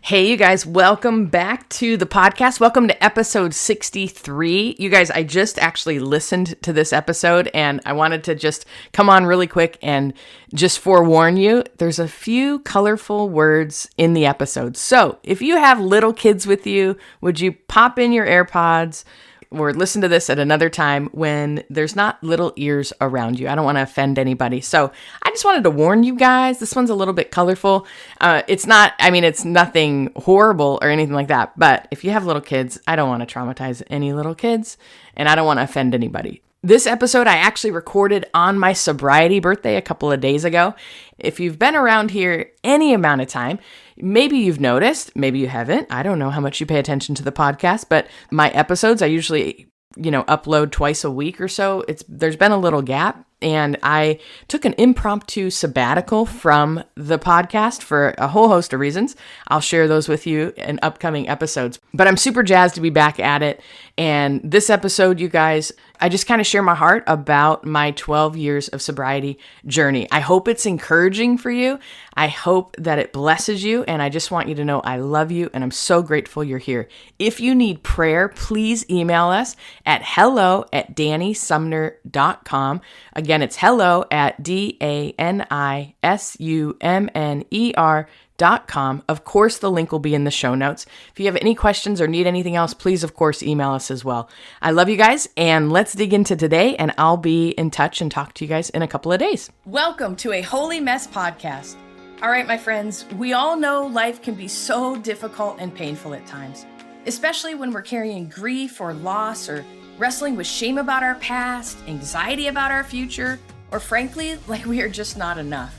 Hey, you guys, welcome back to the podcast. Welcome to episode 63. You guys, I just actually listened to this episode and I wanted to just come on really quick and just forewarn you, there's a few colorful words in the episode. So if you have little kids with you, would you pop in your AirPods or listen to this at another time when there's not little ears around you? I don't want to offend anybody. So I just wanted to warn you guys, this one's a little bit colorful. It's nothing horrible or anything like that. But if you have little kids, I don't want to traumatize any little kids and I don't want to offend anybody. This episode I actually recorded on my sobriety birthday a couple of days ago. If you've been around here any amount of time, maybe you've noticed, maybe you haven't. I don't know how much you pay attention to the podcast, but my episodes, I usually, upload twice a week or so. There's been a little gap. And I took an impromptu sabbatical from the podcast for a whole host of reasons. I'll share those with you in upcoming episodes. But I'm super jazzed to be back at it. And this episode, you guys, I just kind of share my heart about my 12 years of sobriety journey. I hope it's encouraging for you. I hope that it blesses you. And I just want you to know I love you and I'm so grateful you're here. If you need prayer, please email us at hello@danisumner.com. Again, it's hello@DANISUMNER.com. Of course, the link will be in the show notes. If you have any questions or need anything else, please, of course, email us as well. I love you guys, and let's dig into today, and I'll be in touch and talk to you guys in a couple of days. Welcome to a Holy Mess podcast. All right, my friends, we all know life can be so difficult and painful at times, especially when we're carrying grief or loss or wrestling with shame about our past, anxiety about our future, or frankly, like we are just not enough.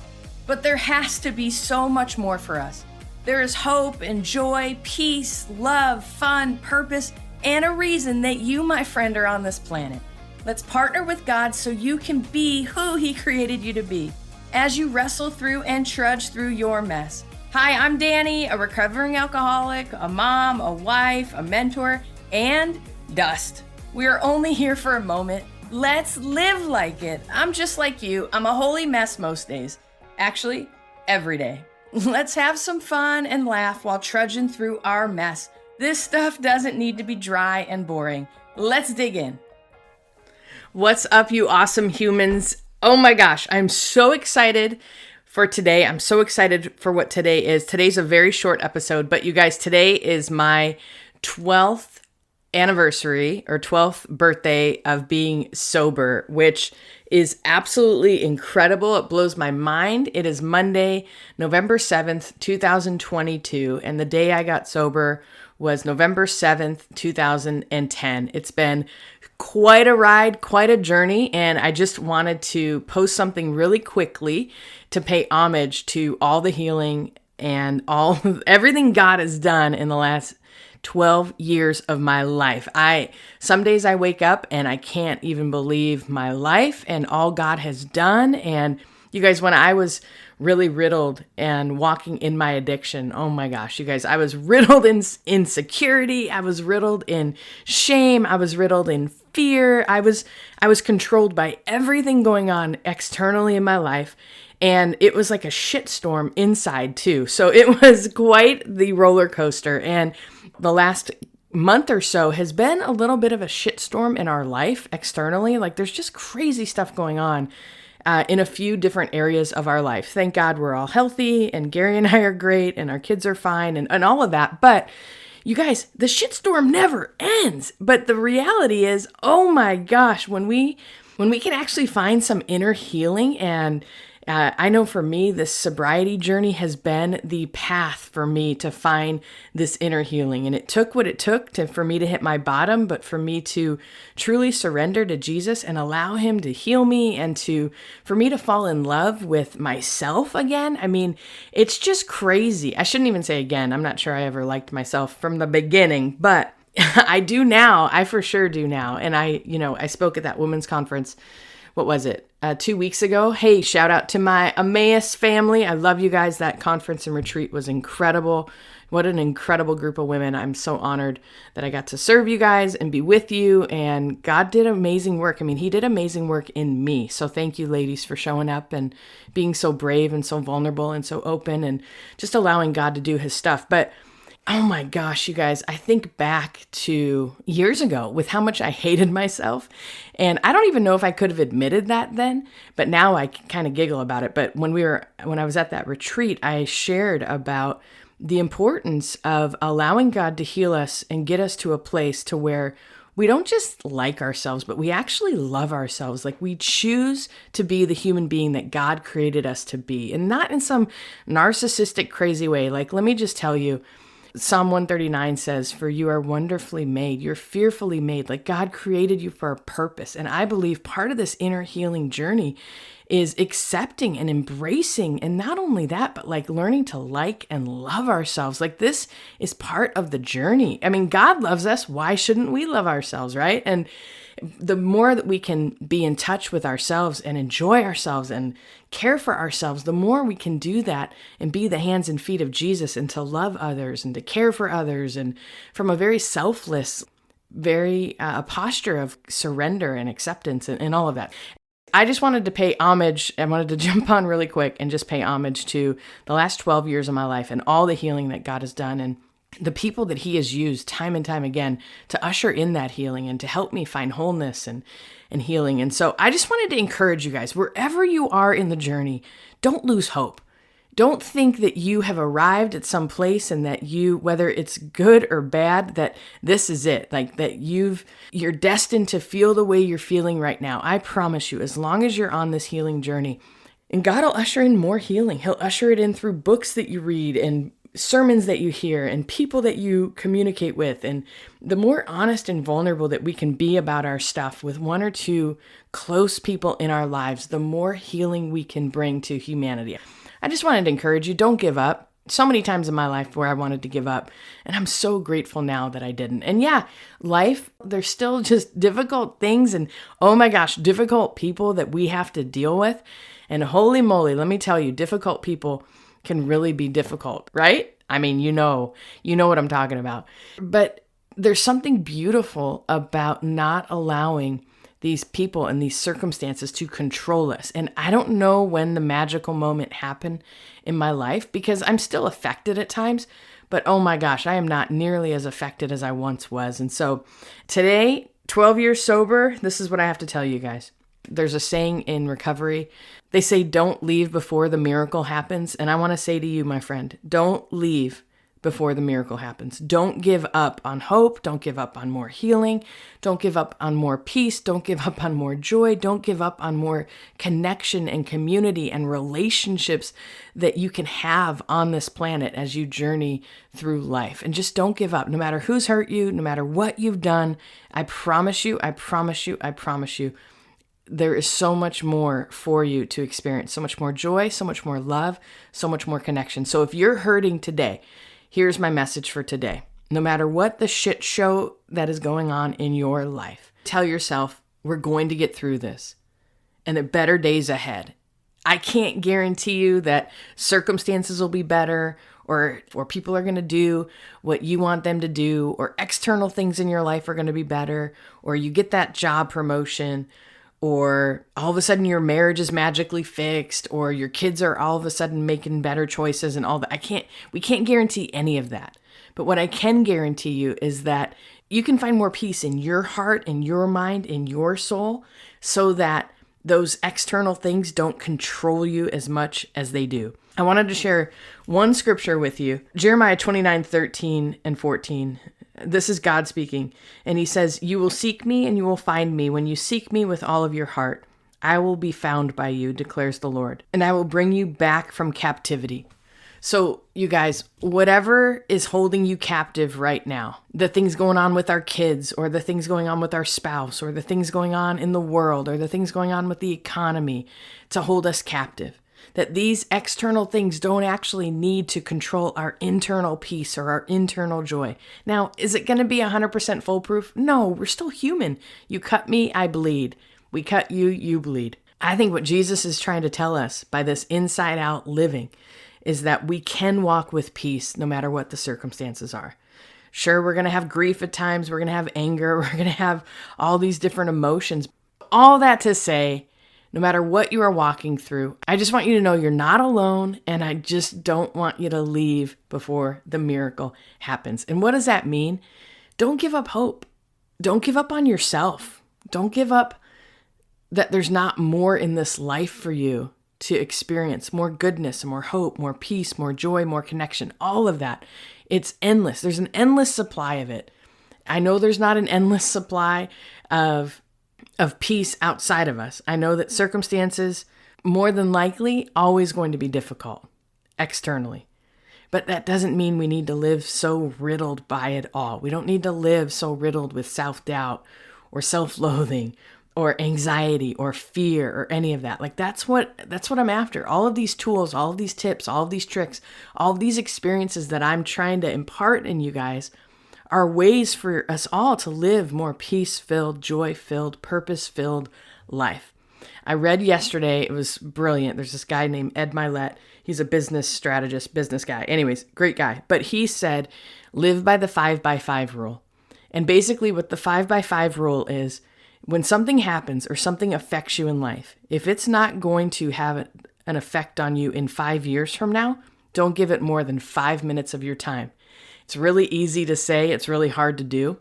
But there has to be so much more for us. There is hope and joy, peace, love, fun, purpose, and a reason that you, my friend, are on this planet. Let's partner with God so you can be who He created you to be as you wrestle through and trudge through your mess. Hi, I'm Dani, a recovering alcoholic, a mom, a wife, a mentor, and dust. We are only here for a moment. Let's live like it. I'm just like you. I'm a holy mess most days. Actually, every day. Let's have some fun and laugh while trudging through our mess. This stuff doesn't need to be dry and boring. Let's dig in. What's up, you awesome humans? Oh my gosh, I'm so excited for today. I'm so excited for what today is. Today's a very short episode, but you guys, today is my 12th anniversary or 12th birthday of being sober, which is absolutely incredible. It blows my mind. It is Monday, November 7th, 2022, and the day I got sober was November 7th, 2010. It's been quite a ride, quite a journey, and I just wanted to post something really quickly to pay homage to all the healing and everything God has done in the last 12 years of my life. Some days I wake up and I can't even believe my life and all God has done. And you guys, when I was really riddled and walking in my addiction, oh my gosh, you guys, I was riddled in insecurity. I was riddled in shame. I was riddled in fear. I was controlled by everything going on externally in my life. And it was like a shitstorm inside too. So it was quite the roller coaster. And the last month or so has been a little bit of a shitstorm in our life externally. Like there's just crazy stuff going on in a few different areas of our life. Thank God we're all healthy and Gary and I are great and our kids are fine and all of that. But you guys, the shitstorm never ends. But the reality is, oh my gosh, when we can actually find some inner healing and I know for me, this sobriety journey has been the path for me to find this inner healing. And it took what it took for me to hit my bottom, but for me to truly surrender to Jesus and allow Him to heal me and for me to fall in love with myself again. I mean, it's just crazy. I shouldn't even say again. I'm not sure I ever liked myself from the beginning, but I do now. I for sure do now. And I spoke at that women's conference. What was it? 2 weeks ago. Hey, shout out to my Emmaus family. I love you guys. That conference and retreat was incredible. What an incredible group of women. I'm so honored that I got to serve you guys and be with you. And God did amazing work. I mean, He did amazing work in me. So thank you, ladies, for showing up and being so brave and so vulnerable and so open and just allowing God to do His stuff. But Oh my gosh, you guys, I think back to years ago with how much I hated myself. And I don't even know if I could have admitted that then, but now I kind of giggle about it. But when I was at that retreat, I shared about the importance of allowing God to heal us and get us to a place to where we don't just like ourselves, but we actually love ourselves. Like we choose to be the human being that God created us to be, and not in some narcissistic, crazy way. Like, let me just tell you, Psalm 139 says, "For you are wonderfully made. You're fearfully made." Like God created you for a purpose. And I believe part of this inner healing journey is accepting and embracing. And not only that, but like learning to like and love ourselves. Like this is part of the journey. I mean, God loves us. Why shouldn't we love ourselves, right? And the more that we can be in touch with ourselves and enjoy ourselves and care for ourselves, the more we can do that and be the hands and feet of Jesus and to love others and to care for others, and from a very selfless, very a posture of surrender and acceptance and all of that. I just wanted to pay homage. I wanted to jump on really quick and just pay homage to the last 12 years of my life and all the healing that God has done, and the people that he has used time and time again to usher in that healing and to help me find wholeness and healing. And so I just wanted to encourage you guys, wherever you are in the journey, don't lose hope. Don't think that you have arrived at some place and that you, whether it's good or bad, that this is it. Like that you're destined to feel the way you're feeling right now. I promise you, as long as you're on this healing journey, and God will usher in more healing. He'll usher it in through books that you read and sermons that you hear and people that you communicate with. And the more honest and vulnerable that we can be about our stuff with one or two close people in our lives, the more healing we can bring to humanity. I just wanted to encourage you, don't give up. So many times in my life where I wanted to give up, and I'm so grateful now that I didn't. And yeah, life, there's still just difficult things and oh my gosh, difficult people that we have to deal with. And holy moly, let me tell you, difficult people can really be difficult, right? I mean, you know what I'm talking about. But there's something beautiful about not allowing these people and these circumstances to control us. And I don't know when the magical moment happened in my life, because I'm still affected at times, but oh my gosh, I am not nearly as affected as I once was. And so today, 12 years sober, this is what I have to tell you guys. There's a saying in recovery. They say, don't leave before the miracle happens. And I want to say to you, my friend, don't leave before the miracle happens. Don't give up on hope. Don't give up on more healing. Don't give up on more peace. Don't give up on more joy. Don't give up on more connection and community and relationships that you can have on this planet as you journey through life. And just don't give up, no matter who's hurt you, no matter what you've done. I promise you, I promise you, I promise you, there is so much more for you to experience, so much more joy, so much more love, so much more connection. So if you're hurting today, here's my message for today. No matter what the shit show that is going on in your life, tell yourself, we're going to get through this and there are better days ahead. I can't guarantee you that circumstances will be better or people are going to do what you want them to do, or external things in your life are going to be better, or you get that job promotion, or all of a sudden your marriage is magically fixed, or your kids are all of a sudden making better choices and all that. We can't guarantee any of that. But what I can guarantee you is that you can find more peace in your heart, in your mind, in your soul, so that those external things don't control you as much as they do. I wanted to share one scripture with you. Jeremiah 29:13 and 14. This is God speaking. And he says, "You will seek me and you will find me when you seek me with all of your heart. I will be found by you, declares the Lord, and I will bring you back from captivity." So you guys, whatever is holding you captive right now, the things going on with our kids, or the things going on with our spouse, or the things going on in the world, or the things going on with the economy to hold us captive, that these external things don't actually need to control our internal peace or our internal joy. Now, is it going to be 100% foolproof? No, we're still human. You cut me, I bleed. We cut you, you bleed. I think what Jesus is trying to tell us by this inside out living is that we can walk with peace no matter what the circumstances are. Sure, we're going to have grief at times. We're going to have anger. We're going to have all these different emotions. All that to say No matter what you are walking through, I just want you to know you're not alone, and I just don't want you to leave before the miracle happens. And what does that mean? Don't give up hope. Don't give up on yourself. Don't give up that there's not more in this life for you to experience, more goodness, more hope, more peace, more joy, more connection, all of that. It's endless. There's an endless supply of it. I know there's not an endless supply of peace outside of us. I know that circumstances, more than likely, always going to be difficult externally. But that doesn't mean we need to live so riddled by it all. We don't need to live so riddled with self-doubt or self-loathing or anxiety or fear or any of that. Like that's what I'm after. All of these tools, all of these tips, all of these tricks, all of these experiences that I'm trying to impart in you guys are ways for us all to live more peace-filled, joy-filled, purpose-filled life. I read yesterday, it was brilliant. There's this guy named Ed Milet. He's a business strategist, business guy. Anyways, great guy. But he said, live by the 5x5 rule. And basically what the 5x5 rule is, when something happens or something affects you in life, if it's not going to have an effect on you in 5 years from now, don't give it more than 5 minutes of your time. It's really easy to say, it's really hard to do,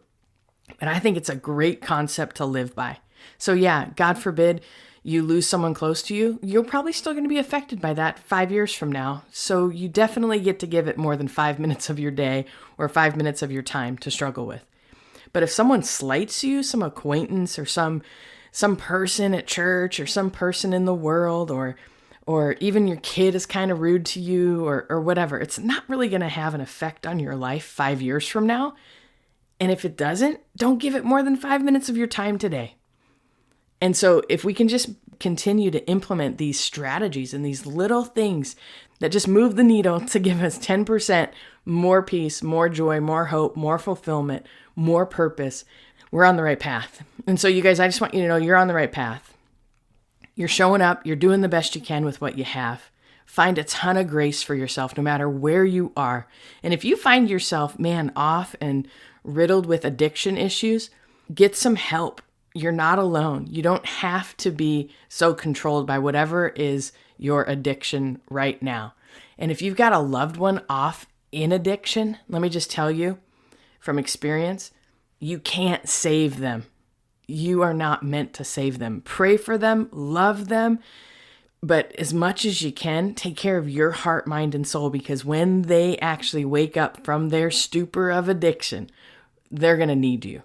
but I think it's a great concept to live by. So yeah, God forbid you lose someone close to you, you're probably still going to be affected by that 5 years from now. So you definitely get to give it more than 5 minutes of your day or 5 minutes of your time to struggle with. But if someone slights you, some acquaintance or some person at church or some person in the world, or even your kid is kind of rude to you or whatever, it's not really going to have an effect on your life 5 years from now. And if it doesn't, don't give it more than 5 minutes of your time today. And so if we can just continue to implement these strategies and these little things that just move the needle to give us 10% more peace, more joy, more hope, more fulfillment, more purpose, we're on the right path. And so you guys, I just want you to know you're on the right path. You're showing up, you're doing the best you can with what you have. Find a ton of grace for yourself no matter where you are. And if you find yourself, off and riddled with addiction issues, get some help. You're not alone. You don't have to be so controlled by whatever is your addiction right now. And if you've got a loved one off in addiction, let me just tell you from experience, you can't save them. You are not meant to save them. Pray for them, love them, but as much as you can, take care of your heart, mind, and soul, because when they actually wake up from their stupor of addiction, they're going to need you.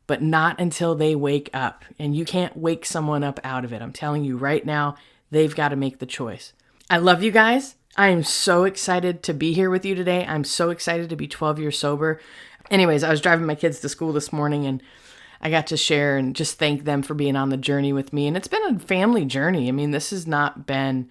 But not until they wake up. And you can't wake someone up out of it. I'm telling you right now, they've got to make the choice. I love you guys. I am so excited to be here with you today. I'm so excited to be 12 years sober. Anyways, I was driving my kids to school this morning and I got to share and just thank them for being on the journey with me. And it's been a family journey. I mean, this has not been,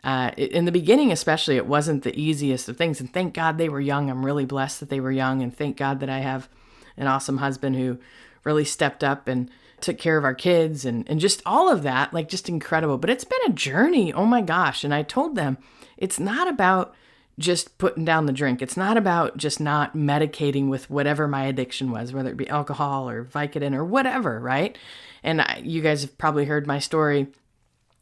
in the beginning especially, it wasn't the easiest of things. And thank God they were young. I'm really blessed that they were young. And thank God that I have an awesome husband who really stepped up and took care of our kids and just all of that, like just incredible. But it's been a journey. Oh my gosh. And I told them it's not about just putting down the drink. It's not about just not medicating with whatever my addiction was, whether it be alcohol or Vicodin or whatever, right? And you guys have probably heard my story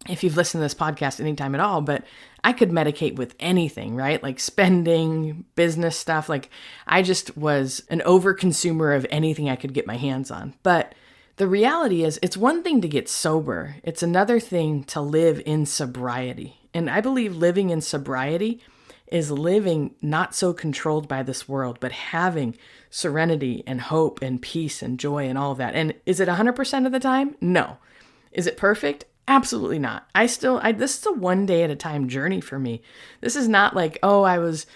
if you've listened to this podcast anytime at all, but I could medicate with anything, right? Like spending, business stuff. Like I just was an overconsumer of anything I could get my hands on. But the reality is it's one thing to get sober. It's another thing to live in sobriety. And I believe living in sobriety is living not so controlled by this world, but having serenity and hope and peace and joy and all of that. And is it 100% of the time? No. Is it perfect? Absolutely not. This is a one day at a time journey for me. This is not like, oh, I was,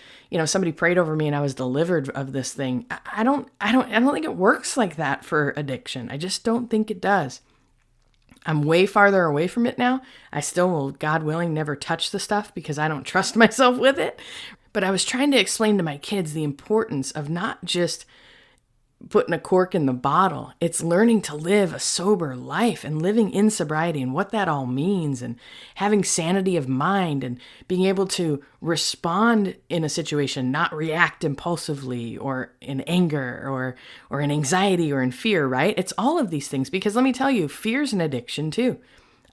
somebody prayed over me and I was delivered of this thing. I don't think it works like that for addiction. I just don't think it does. I'm way farther away from it now. I still will, God willing, never touch the stuff because I don't trust myself with it. But I was trying to explain to my kids the importance of not just putting a cork in the bottle. It's learning to live a sober life and living in sobriety and what that all means and having sanity of mind and being able to respond in a situation, not react impulsively or in anger or in anxiety or in fear, right? It's all of these things because let me tell you, fear's an addiction too.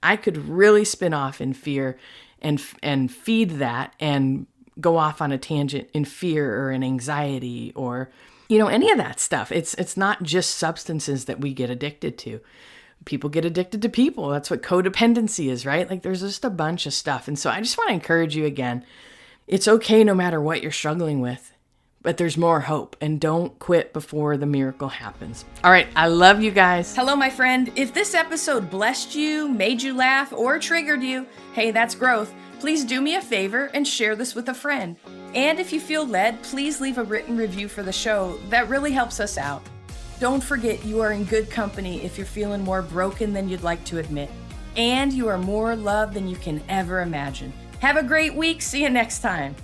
I could really spin off in fear and feed that and go off on a tangent in fear or in anxiety or, any of that stuff. It's not just substances that we get addicted to. People get addicted to people. That's what codependency is, right? Like there's just a bunch of stuff. And so I just want to encourage you again. It's okay no matter what you're struggling with, but there's more hope, and don't quit before the miracle happens. All right. I love you guys. Hello, my friend. If this episode blessed you, made you laugh, or triggered you, hey, that's growth. Please do me a favor and share this with a friend. And if you feel led, please leave a written review for the show. That really helps us out. Don't forget you are in good company if you're feeling more broken than you'd like to admit. And you are more loved than you can ever imagine. Have a great week. See you next time.